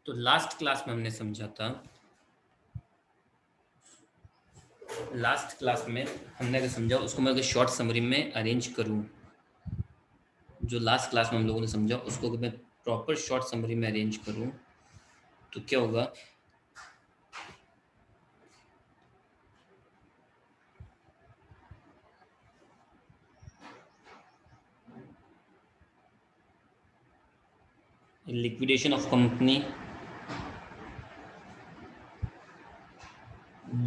तो last class में हमने समझा था, लास्ट क्लास में हमने अगर समझा उसको मैं अगर शॉर्ट समरी में अरेंज करूं, जो लास्ट क्लास में हम लोगों ने समझा उसको अगर मैं प्रॉपर शॉर्ट समरी में अरेंज करूं तो क्या होगा। लिक्विडेशन ऑफ कंपनी,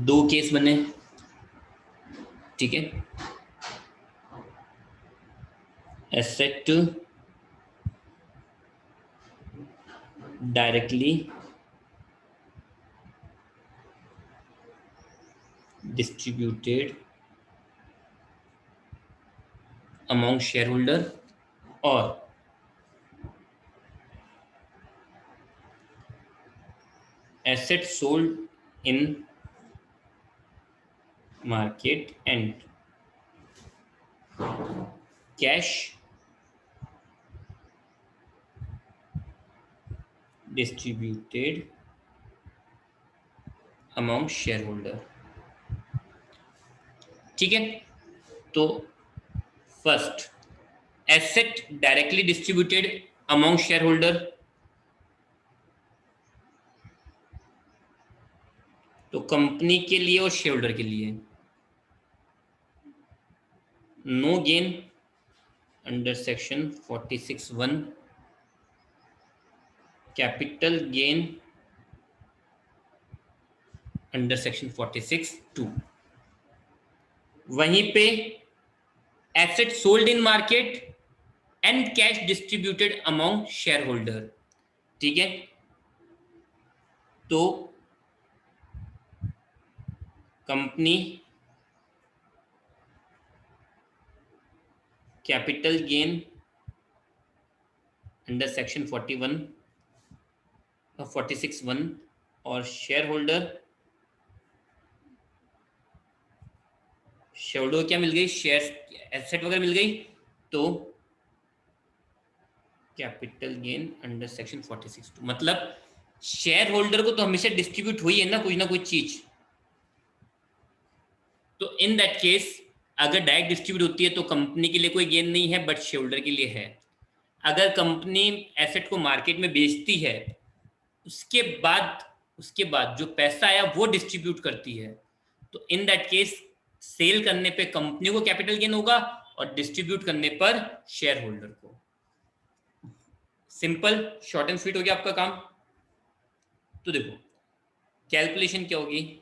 दो केस बने, ठीक है। Asset directly distributed among shareholder और asset sold in market and cash distributed among shareholder, ठीक है। तो first, asset directly distributed among shareholder, तो कंपनी के लिए और शेयर होल्डर के लिए no gain under section 46(1), capital gain under section 46(2). वहीं पे asset sold in market and cash distributed among share holder, ठीक है। तो company capital gain under section 46(1) और शेयर होल्डर क्या मिल गई, शेयर एसेट वगैरह मिल गई, तो कैपिटल गेन अंडर सेक्शन 46(2). मतलब शेयर होल्डर को तो हमेशा डिस्ट्रीब्यूट हुई है ना कोई चीज, तो इन दैट केस अगर डायरेक्ट डिस्ट्रीब्यूट होती है तो कंपनी के लिए कोई गेन नहीं है बट शेयर होल्डर के लिए है। अगर कंपनी एसेट को मार्केट में बेचती है उसके बाद जो पैसा आया वो डिस्ट्रीब्यूट करती है, तो इन दैट केस सेल करने पे कंपनी को कैपिटल गेन होगा और डिस्ट्रीब्यूट करने पर शेयर होल्डर को। सिंपल, शॉर्ट एंड स्वीट हो गया आपका काम। तो देखो कैलकुलेशन क्या होगी,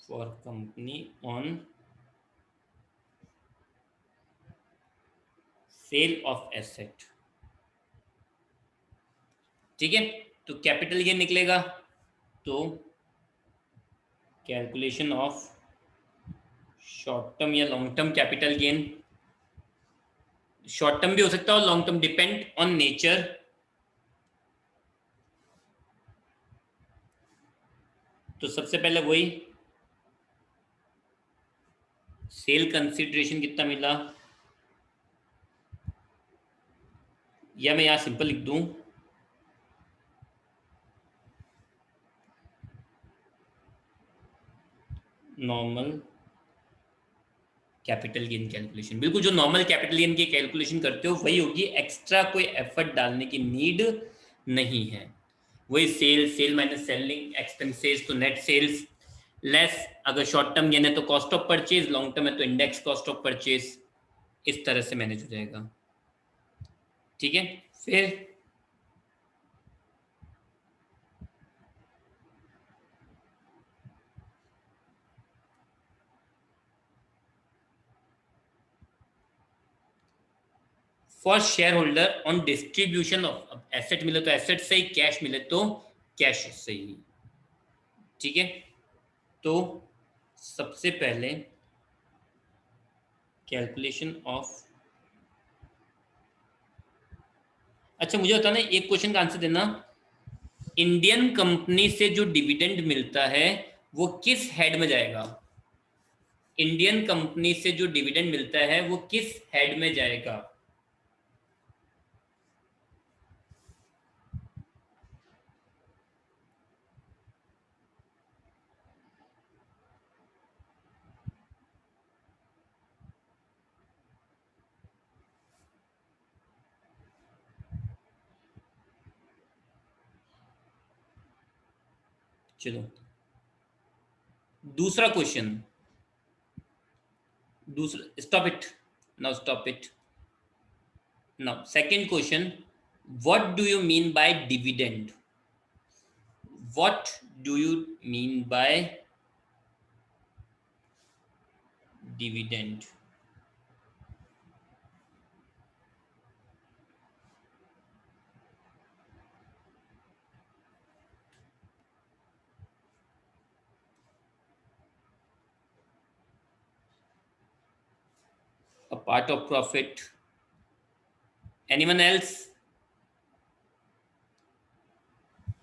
for company on sale of asset, ठीक है। तो कैपिटल गेन निकलेगा, तो कैलकुलेशन ऑफ शॉर्ट टर्म या long term capital gain, short term भी हो सकता है और long term, depend on nature. तो सबसे पहले वही सेल कंसिडरेशन कितना मिला, या मैं यहां सिंपल लिख दूं नॉर्मल कैपिटल गेन कैलकुलेशन। बिल्कुल जो नॉर्मल कैपिटल गेन की कैलकुलेशन करते हो वही होगी, एक्स्ट्रा कोई एफर्ट डालने की नीड नहीं है। वही सेल माइनस सेलिंग एक्सपेंसेस, तो नेट सेल्स लेस, अगर शॉर्ट टर्म गेन है तो cost of purchase, long term है तो इंडेक्स कॉस्ट ऑफ परचेज, इस तरह से मैनेज हो जाएगा, ठीक है। फिर for share holder on distribution of asset, मिले तो एसेट सही, कैश मिले तो कैश सही, ठीक है। तो सबसे पहले कैलकुलेशन ऑफ, अच्छा मुझे बताना एक क्वेश्चन का आंसर देना, इंडियन कंपनी से जो डिविडेंड मिलता है वो किस हेड में जाएगा? इंडियन कंपनी से जो डिविडेंड मिलता है वो किस हेड में जाएगा? चलो दूसरा क्वेश्चन, दूसरा, stop it now, stop it now. Second question, what do you mean by dividend? What do you mean by dividend? A part of profit. Anyone else?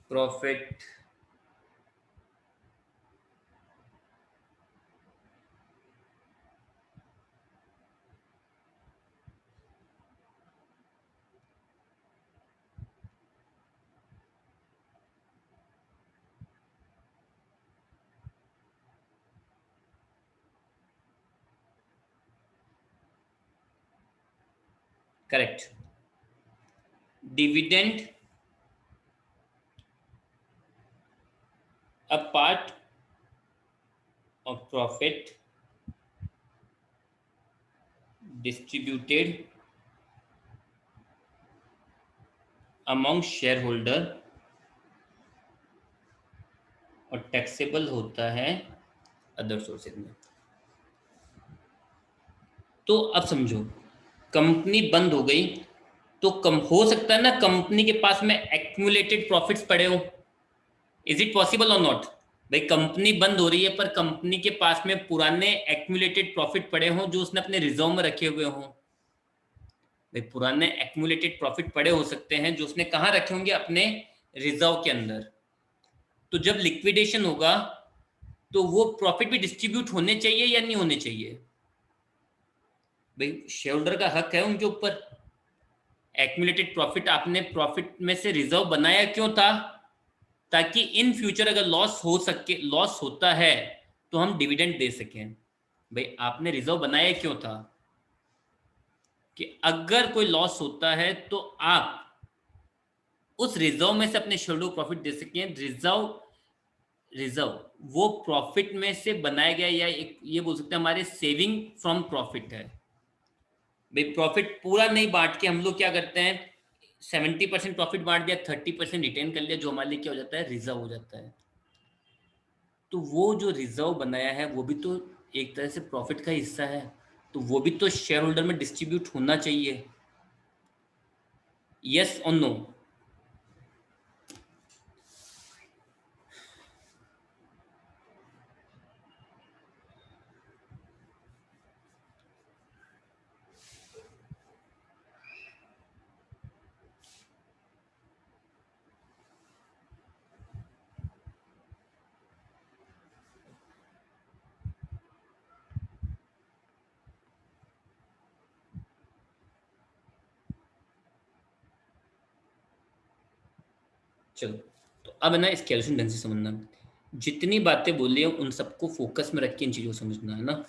Profit. Correct. Dividend, a part of profit distributed among shareholder और taxable होता है other sources में। तो अब समझो, company बंद हो गई तो कम हो सकता है ना कंपनी के पास में एक्यूमुलेटेड प्रॉफिट्स पड़े हो। इज इट पॉसिबल और नॉट? भाई कंपनी बंद हो रही है पर कंपनी के पास में पुराने एक्यूमुलेटेड प्रॉफिट पड़े हों जो उसने अपने रिजर्व में रखे हुए हों। भाई पुराने एक्यूमुलेटेड प्रॉफिट पड़े हो सकते हैं जो उसने कहाँ रखे होंगे? अपने रिजर्व के अंदर। तो जब लिक्विडेशन होगा तो वो प्रॉफिट भी डिस्ट्रीब्यूट होने चाहिए या नहीं होने चाहिए? भाई शेयर होल्डर का हक है उनके ऊपर। एक्यूमुलेटेड प्रॉफिट आपने प्रॉफिट में से रिजर्व बनाया क्यों था? ताकि इन फ्यूचर अगर लॉस हो सके, लॉस होता है तो हम डिविडेंड दे सकें। भाई आपने रिजर्व बनाया क्यों था? कि अगर कोई लॉस होता है तो आप उस रिजर्व में से अपने शेयर को प्रॉफिट दे सकें। रिजर्व, रिजर्व वो प्रॉफिट में से बनाया गया, या एक ये बोल सकते हैं हमारे सेविंग फ्रॉम प्रॉफिट है। भाई प्रॉफिट पूरा नहीं बांट के हम लोग क्या करते हैं, 70% प्रॉफिट बांट दिया, 30% रिटेन कर लिया, जो हमारे लिए क्या हो जाता है, रिजर्व हो जाता है। तो वो जो रिजर्व बनाया है वो भी तो एक तरह से प्रॉफिट का हिस्सा है, तो वो भी तो शेयर होल्डर में डिस्ट्रीब्यूट होना चाहिए। यस और नो? चलो, तो अब है ना इस कैलकुलेशन ढंग से समझना। जितनी बातें बोली है उन सबको फोकस में रख के इन चीजों को समझना है ना।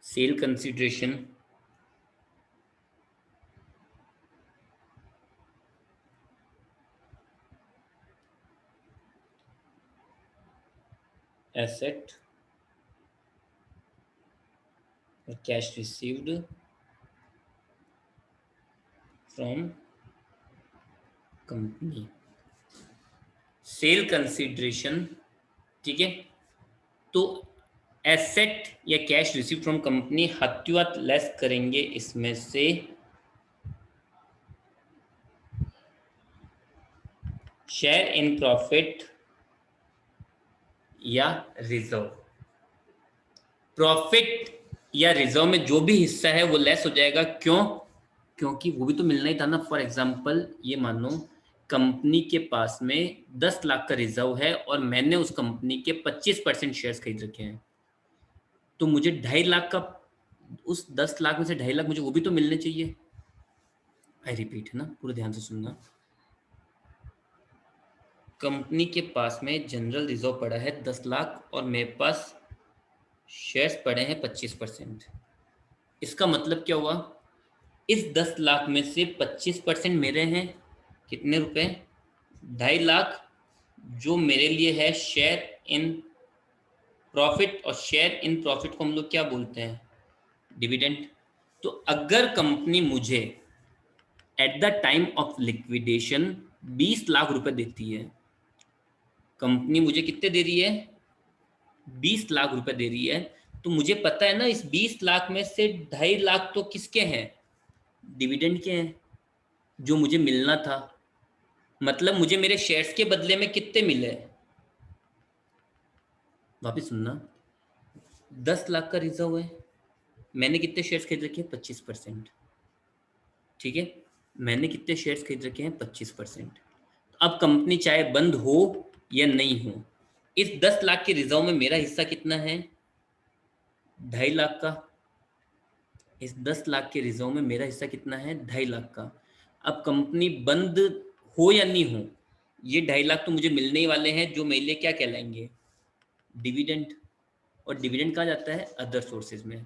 Sale consideration, asset, cash received from company. Sale consideration, ठीक है। तो एसेट या कैश रिसीव फ्रॉम कंपनी हत्युआत लेस करेंगे इसमें से शेयर इन प्रॉफिट या रिजर्व। प्रॉफिट या रिजर्व में जो भी हिस्सा है वो लेस हो जाएगा। क्यों? क्योंकि वो भी तो मिलना ही था ना। फॉर एग्जाम्पल ये मानो कंपनी के पास में 10 लाख का रिजर्व है और मैंने उस कंपनी के 25% शेयर्स खरीद रखे हैं, तो मुझे 2.5 लाख का, उस 10 लाख में से 2.5 लाख मुझे वो भी तो मिलने चाहिए। आई रिपीट, है ना, पूरे ध्यान से सुनना। कंपनी के पास में जनरल रिजर्व पड़ा है 10 लाख और मेरे पास शेयर्स पड़े हैं 25%। इसका मतलब क्या हुआ? इस 10 लाख में से 25% मेरे हैं, कितने रुपए? 2.5 लाख, जो मेरे लिए है शेयर इन प्रॉफिट। और शेयर इन प्रॉफिट को हम लोग क्या बोलते हैं? डिविडेंड। तो अगर कंपनी मुझे at the time of liquidation 20 lakh रुपए देती है, कंपनी मुझे कितने दे रही है? 20 लाख रुपए दे रही है, तो मुझे पता है ना इस 20 लाख में से 2.5 लाख तो किसके हैं? डिविडेंड के हैं, जो मुझे मिलना था। मतलब मुझे मेरे शेयर्स के बदले में कितने मिले? वापिस सुनना। 10 लाख का रिजर्व है, मैंने कितने शेयर्स खरीद रखे हैं? 25%। ठीक है, मैंने कितने शेयर्स खरीद रखे हैं? 25%। अब कंपनी चाहे बंद हो या नहीं हो, इस 10 लाख के रिजर्व में मेरा हिस्सा कितना है? 2.5 लाख का। इस 10 लाख के रिजर्व में मेरा हिस्सा कितना है? 2.5 लाख का। अब कंपनी बंद हो या नहीं हो, ये 2.5 लाख तो मुझे मिलने ही वाले हैं, जो मेरे लिए क्या कहलाएंगे? डिविडेंड। और डिविडेंड कहाँ जाता है? अदर सोर्सेज में।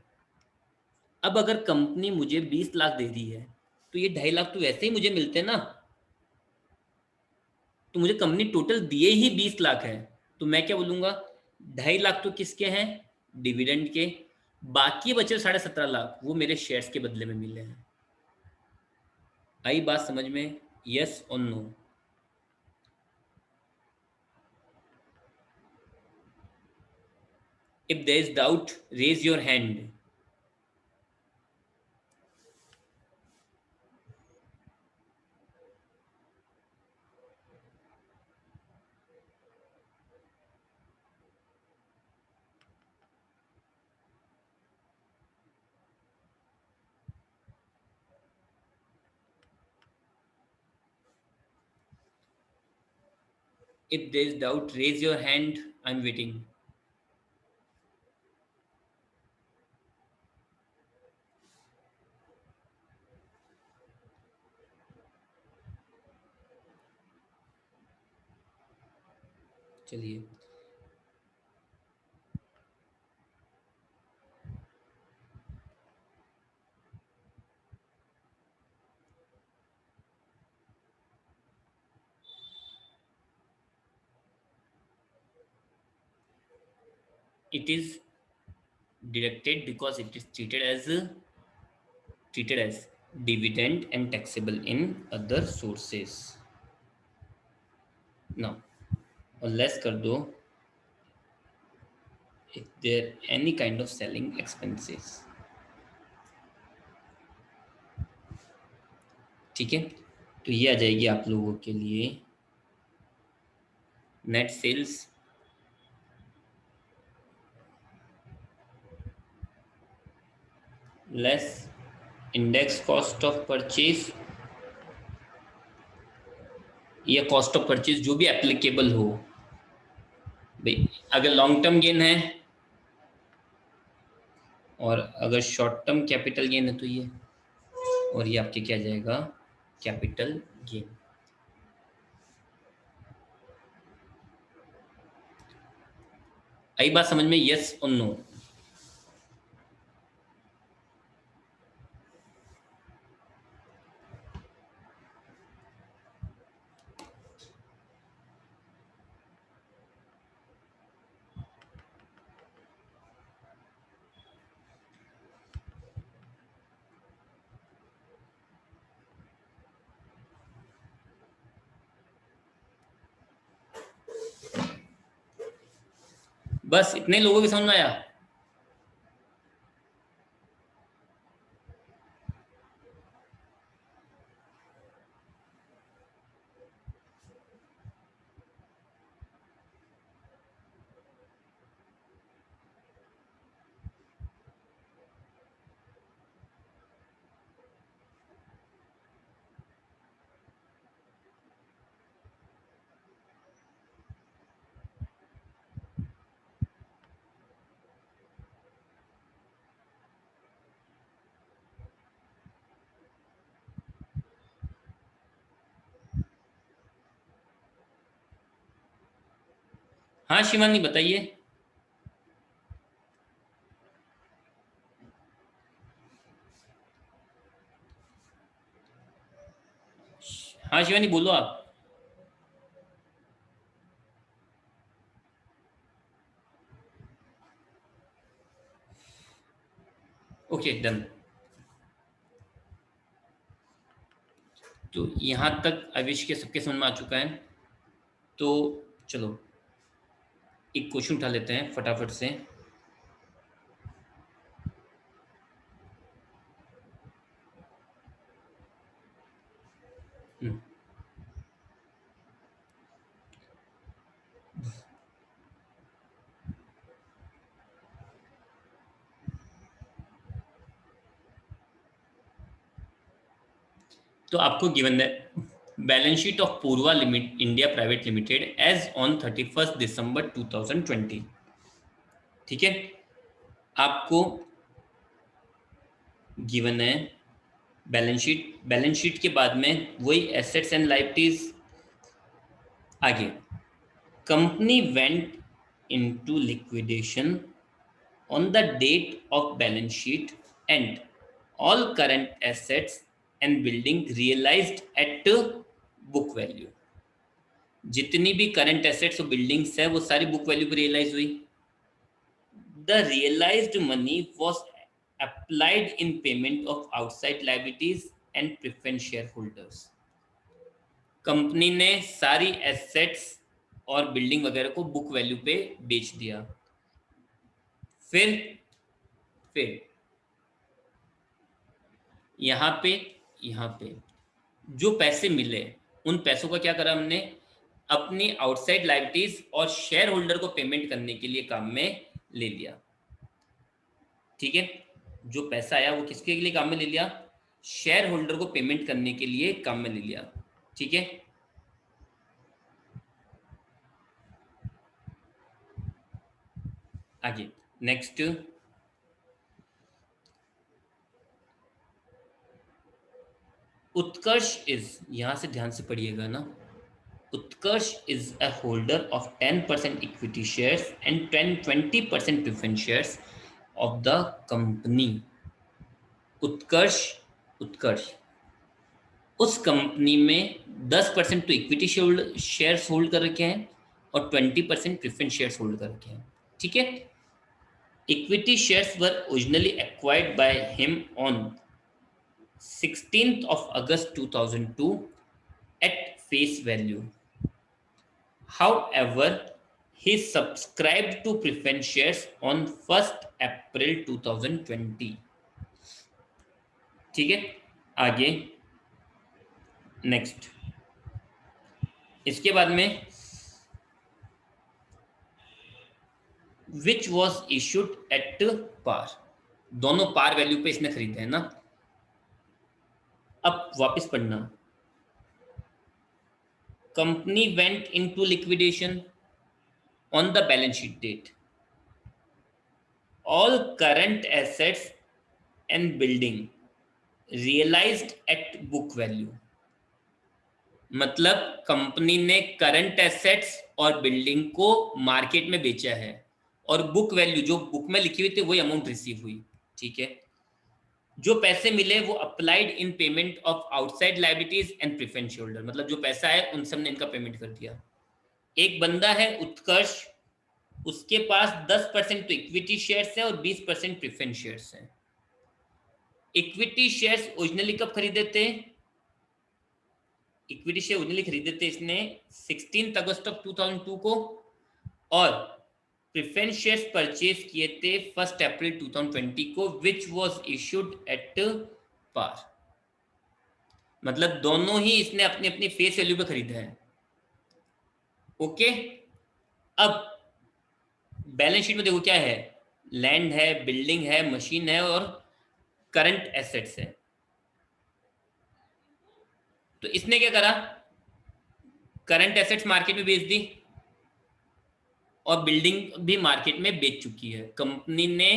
अब अगर कंपनी मुझे 20 लाख दे रही है, तो ये 2.5 लाख तो वैसे ही मुझे मिलते हैं ना। तो मुझे कंपनी टोटल दिए ही 20 लाख है, तो मैं क्या बोलूंगा? 2.5 लाख तो किसके हैं? डिविडेंड के। बाकी बचे 17.5 लाख वो मेरे शेयर्स के बदले में मिले हैं। आई बात समझ में? यस और no? If there is doubt raise your hand. If there is doubt raise your hand, I am waiting. चलिए, it is deducted because it is treated as dividend and taxable in other sources. Now, और less कर दो if there any kind of selling expenses। ठीक है, तो ये आ जाएगी आप लोगों के लिए net sales less index cost of purchase, या कॉस्ट ऑफ परचेज जो भी एप्लीकेबल हो। भाई अगर लॉन्ग टर्म गेन है और अगर शॉर्ट टर्म कैपिटल गेन है तो ये, और ये आपके क्या जाएगा? Capital gain. आई बात समझ में? यस और नो? बस इतने लोगों की समझ में आया? हाँ शिवानी बताइए। हाँ शिवानी बोलो आप। Okay done. तो यहाँ तक आविश के सबके समझ में आ चुका है। तो चलो एक क्वेश्चन उठा लेते हैं फटाफट से। हम्म, तो आपको गिवन है balance sheet of Purva limit India private limited as on 31 दिसंबर 2020। ठीक है, आपको गिवन है बैलेंस शीट। बैलेंस शीट के बाद में वही एसेट्स एंड लाइबिलिटीज। आगे, company went into liquidation on the date of balance sheet and all current assets and building realized at book value। जितनी भी करंट एसेट्स और बिल्डिंग्स है वो सारी बुक वैल्यू पे रियलाइज हुई। The realised money was applied in payment of outside liabilities and preference share holders. Company ने सारी एसेट्स और बिल्डिंग वगैरह को बुक वैल्यू पे बेच दिया। फिर फिर यहाँ पे यहाँ पे जो पैसे मिले उन पैसों का क्या करा हमने, अपनी आउटसाइड लायबिलिटीज और शेयर होल्डर को पेमेंट करने के लिए काम में ले लिया। ठीक है, जो पैसा आया वो किसके लिए काम में ले लिया, शेयर होल्डर को पेमेंट करने के लिए काम में ले लिया। ठीक है, आगे नेक्स्ट, उत्कर्ष इज, यहां से ध्यान से पढ़िएगा ना, Utkarsh is a holder of 10% equity shares and 20% preference shares of the company। उत्कर्ष उत्कर्ष उस कंपनी में 10% तो इक्विटी शेयर्स होल्ड कर रखे हैं और 20% प्रेफरेंस शेयर्स होल्ड कर रखे हैं। ठीक है, equity shares were originally acquired by him on 16th of August 2002 at face value। However, he subscribed to preference shares on 1st April 2020। ठीक है, आगे नेक्स्ट, इसके बाद में which was issued at par, दोनों पार वैल्यू पे इसने खरीदे हैं ना। अब वापस पढ़ना, company went into liquidation on the balance sheet date, all current assets and building realised at book value. मतलब कंपनी ने करंट एसेट्स और बिल्डिंग को मार्केट में बेचा है और बुक वैल्यू जो बुक में लिखी हुई थी वही अमाउंट रिसीव हुई। ठीक है, जो पैसे मिले वो applied in payment of outside liabilities and preference share holder, मतलब जो पैसा है उन सब ने इनका पेमेंट कर दिया। एक बंदा है उत्कर्ष, उसके पास 10% तो इक्विटी शेयर्स है और 20% प्रेफरेंस शेयर्स हैं। इक्विटी शेयर्स ओरिजिनली कब खरीदे थे, इक्विटी शेयर ओरिजिनली खरीदे थे इसने 16 अगस्त ऑफ 2002 को, और प्रेफरेंस शेयर्स परचेज किए थे 1 अप्रैल 2020 को, which was issued at par. मतलब दोनों ही इसने अपनी अपनी फेस वैल्यू पे खरीदा है। ओके, अब बैलेंस शीट में देखो क्या है, लैंड है, बिल्डिंग है, मशीन है और करंट एसेट्स है। तो इसने क्या करा, करंट एसेट्स मार्केट में बेच दी और बिल्डिंग भी मार्केट में बेच चुकी है कंपनी ने।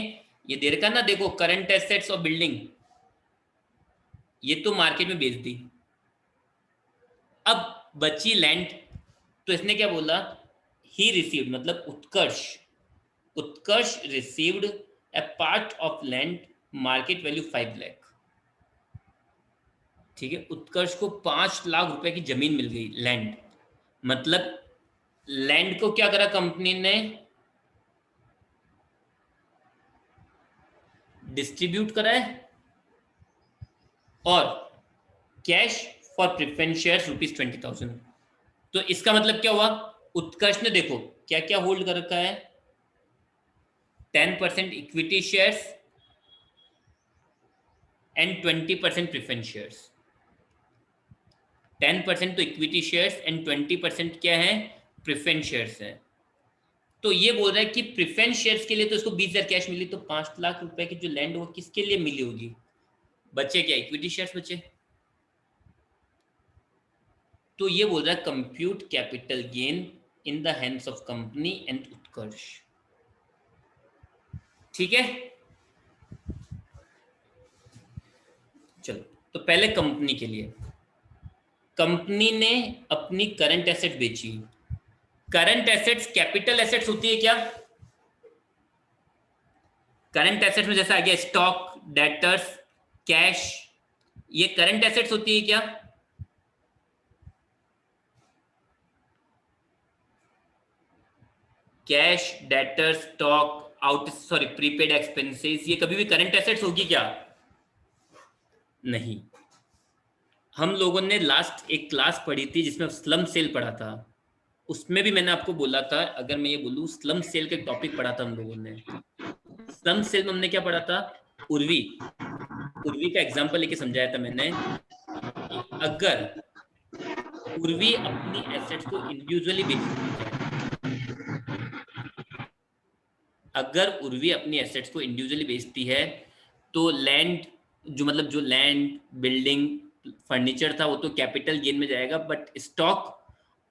ये दे रखा ना, देखो करंट एसेट्स और बिल्डिंग, ये तो मार्केट में बेच दी। अब बची लैंड, तो इसने क्या बोला, ही रिसीव्ड मतलब Utkarsh received a part of land market value 5 lakh. ठीक है, उत्कर्ष को 5 लाख रुपए की जमीन मिल गई, लैंड। मतलब लैंड को क्या करा कंपनी ने, डिस्ट्रीब्यूट करा है, और कैश फॉर प्रिफरेंस शेयर ₹20,000। तो इसका मतलब क्या हुआ, उत्कर्ष ने देखो क्या क्या होल्ड कर रखा है, 10% equity shares and 20% preference shares. 10% तो इक्विटी शेयर्स एंड 20% क्या है, प्रिफरेंस शेयर्स है। तो ये बोल रहा है कि प्रिफरेंस शेयर्स के लिए तो इसको 20,000 कैश मिली, तो 5 लाख रुपए की जो लैंड वो किसके लिए मिली होगी, बचे क्या, इक्विटी शेयर्स बचे। तो ये बोल रहा है compute capital gain in the hands of company and Utkarsh. ठीक है, चलो तो पहले कंपनी के लिए, कंपनी ने अपनी करंट एसेट बेची। करंट एसेट्स कैपिटल एसेट्स होती है क्या, करंट एसेट्स में जैसा आ गया स्टॉक, डेटर्स, कैश, ये करंट एसेट्स होती है क्या, cash, debtors, stock, prepaid expenses, ये कभी भी करंट एसेट्स होगी क्या, नहीं। हम लोगों ने लास्ट एक क्लास पढ़ी थी जिसमें स्लम सेल पढ़ा था, उसमें भी मैंने आपको बोला था, अगर मैं ये बोलूं स्लम सेल का टॉपिक पढ़ा था हम लोगों ने। स्लम सेल में हमने क्या पढ़ा था, उर्वी का एग्जांपल लेके समझाया था मैंने कि अगर उर्वी अपनी एसेट्स को इंडिविजुअली बेचती है, अगर उर्वी अपनी एसेट्स को इंडिविजुअली बेचती है तो लैंड, जो लैंड, बिल्डिंग, फर्नीचर था वो तो कैपिटल गेन में जाएगा, बट स्टॉक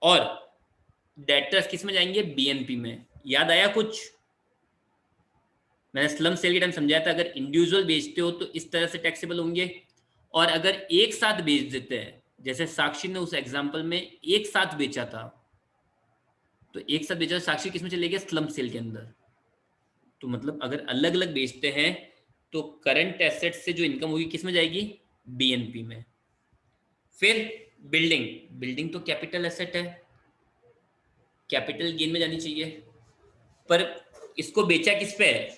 और डेटर्स किस में जाएंगे, बीएनपी में। याद आया कुछ, मैंने स्लम सेल के टाइम समझाया था, अगर इंडिविजुअल बेचते हो तो इस तरह से टैक्सेबल होंगे, और अगर एक साथ बेच देते हैं, जैसे साक्षी ने उस एग्जांपल में एक साथ बेचा था, तो एक साथ बेचा साक्षी किस में चले गया, स्लम सेल के अंदर। तो मतलब अगर अलग अलग बेचते हैं तो करंट एसेट से जो इनकम होगी किस में जाएगी, बीएनपी में। फिर बिल्डिंग तो कैपिटल एसेट है, कैपिटल गेन में जानी चाहिए, पर इसको बेचा किस पे है,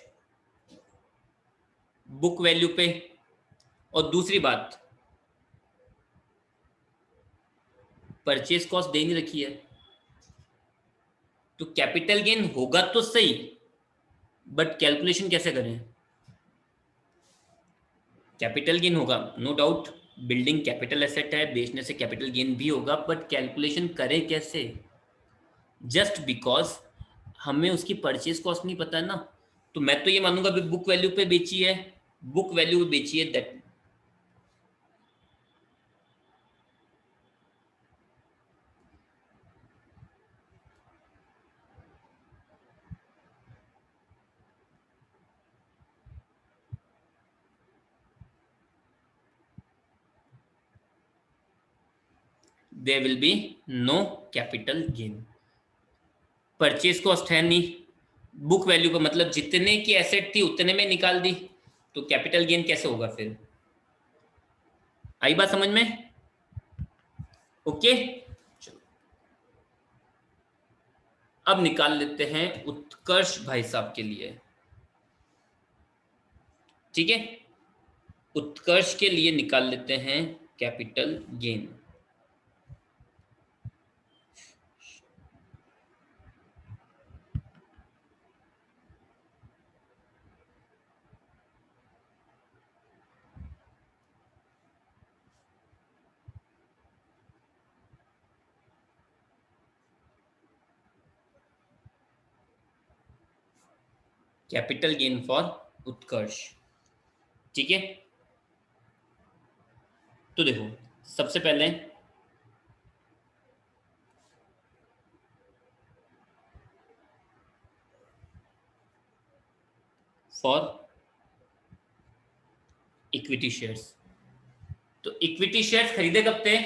बुक वैल्यू पे। और दूसरी बात, परचेज कॉस्ट दे नहीं रखी है, तो कैपिटल गेन होगा तो सही, बट कैलकुलेशन कैसे करें, कैपिटल गेन होगा no doubt, building capital asset है, बेचने से कैपिटल गेन भी होगा, बट कैलकुलेशन करें कैसे, जस्ट बिकॉज हमें उसकी परचेज कॉस्ट नहीं पता है ना। तो मैं तो ये मानूंगा बुक वैल्यू पे बेची है, बुक वैल्यू पे बेची है, that there will be no capital gain. Purchase cost है नहीं, बुक वैल्यू का मतलब जितने की एसेट थी उतने में निकाल दी, तो कैपिटल गेन कैसे होगा फिर, आई बात समझ में, ओके। चलो अब निकाल लेते हैं उत्कर्ष भाई साहब के लिए, ठीक है, उत्कर्ष के लिए निकाल लेते हैं capital gain. Capital gain for Utkarsh, ठीक है। तो देखो सबसे पहले फॉर इक्विटी शेयर्स, तो इक्विटी शेयर्स खरीदे कब थे,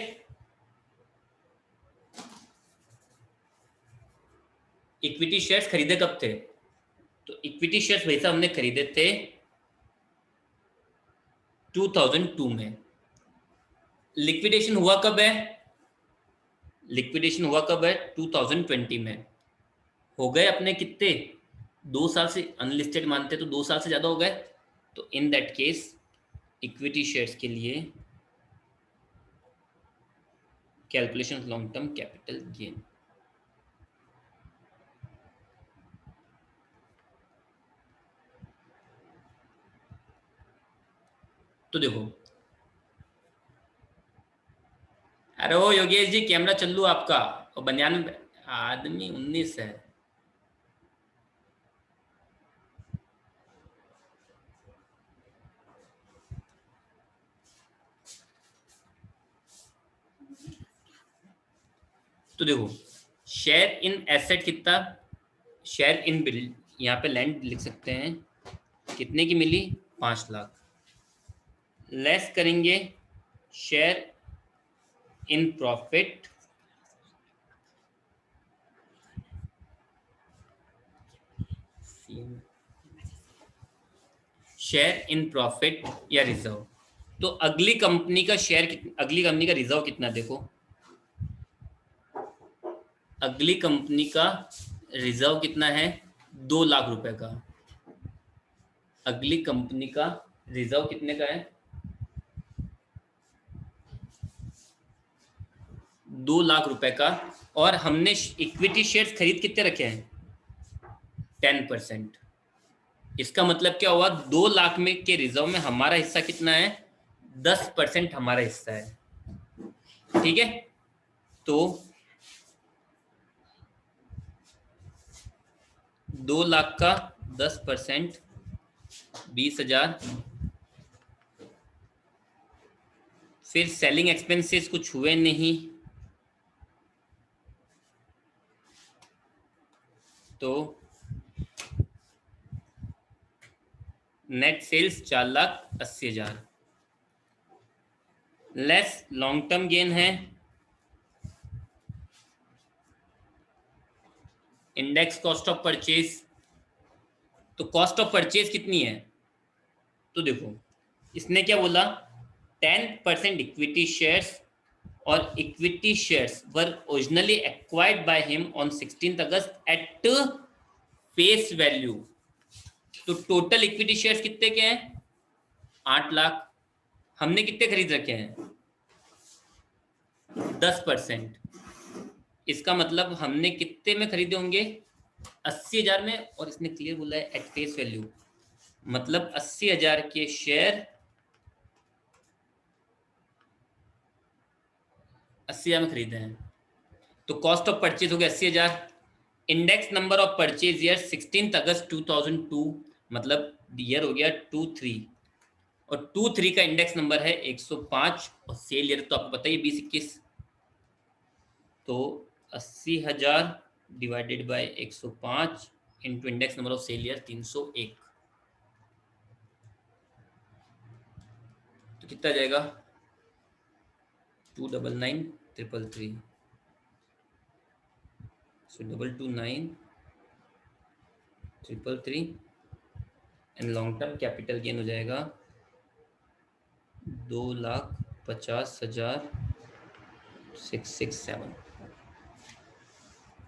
इक्विटी शेयर्स खरीदे कब थे? तो इक्विटी शेयर्स वैसा हमने खरीदे थे 2002 में। लिक्विडेशन हुआ कब है? लिक्विडेशन हुआ कब है? 2020 में। हो गए अपने कितने? 2 साल से अनलिस्टेड मानते तो 2 साल से ज्यादा हो गए। तो in that case equity shares के लिए calculation long term capital gain. तो देखो, अरे ओ योगेश जी कैमरा चल्लू आपका, और बनियान में आदमी 19 है। तो देखो, शेयर इन एसेट कितना? शेयर इन बिल्ड, यहाँ पे लैंड लिख सकते हैं, कितने की मिली? 5 लाख। लेस करेंगे share in profit, share in profit या रिजर्व। तो अगली कंपनी का अगली कंपनी का रिजर्व कितना? देखो, अगली कंपनी का रिजर्व कितना है? 2 लाख रुपए का। अगली कंपनी का रिजर्व कितने का है? 2 लाख रुपए का। और हमने इक्विटी शेयर्स खरीद कितने रखे हैं? 10%। इसका मतलब क्या हुआ? 2 लाख में के रिजर्व में हमारा हिस्सा कितना है? 10% हमारा हिस्सा है। ठीक है, तो 2 लाख का 10%, 20,000। फिर सेलिंग एक्सपेंसेस कुछ हुए नहीं, तो net sales 4,80,000। Less long term gain है, इंडेक्स कॉस्ट ऑफ परचेज। तो कॉस्ट ऑफ परचेज कितनी है? तो देखो, इसने क्या बोला? 10% इक्विटी शेयर्स, और equity shares were originally acquired by him on 16 अगस्त एट फेस वैल्यू। तो टोटल इक्विटी शेयर्स कितने के हैं? 8 लाख। हमने कितने खरीद रखे हैं? 10%। इसका मतलब हमने कितने में खरीदे होंगे? 80,000 में। और इसने क्लियर बोला है एट फेस वैल्यू, मतलब 80,000 के शेयर 80,000 में खरीदे हैं। तो कॉस्ट ऑफ परचेज हो गया 80,000। Index number of purchase year 16 अगस्त 2002, मतलब ईयर हो गया 23। और 23 का इंडेक्स नंबर है 105, और सेल ईयर तो आपको पता ही 20-21। तो 80,000 divided by 105 into index number of sale year 301, तो कितना जाएगा? 299,333। So 229,333 and long term capital gain हो जाएगा 2,50,667।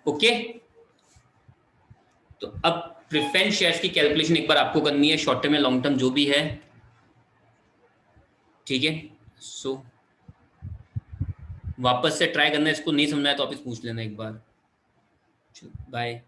ओके, तो अब प्रेफरेंस शेयर्स की कैलकुलेशन एक बार आपको करनी है, शॉर्ट टर्म या लॉन्ग टर्म जो भी है। ठीक है, सो वापस से ट्राई करना है, इसको नहीं समझना है तो आप इस पूछ लेना एक बार। बाय।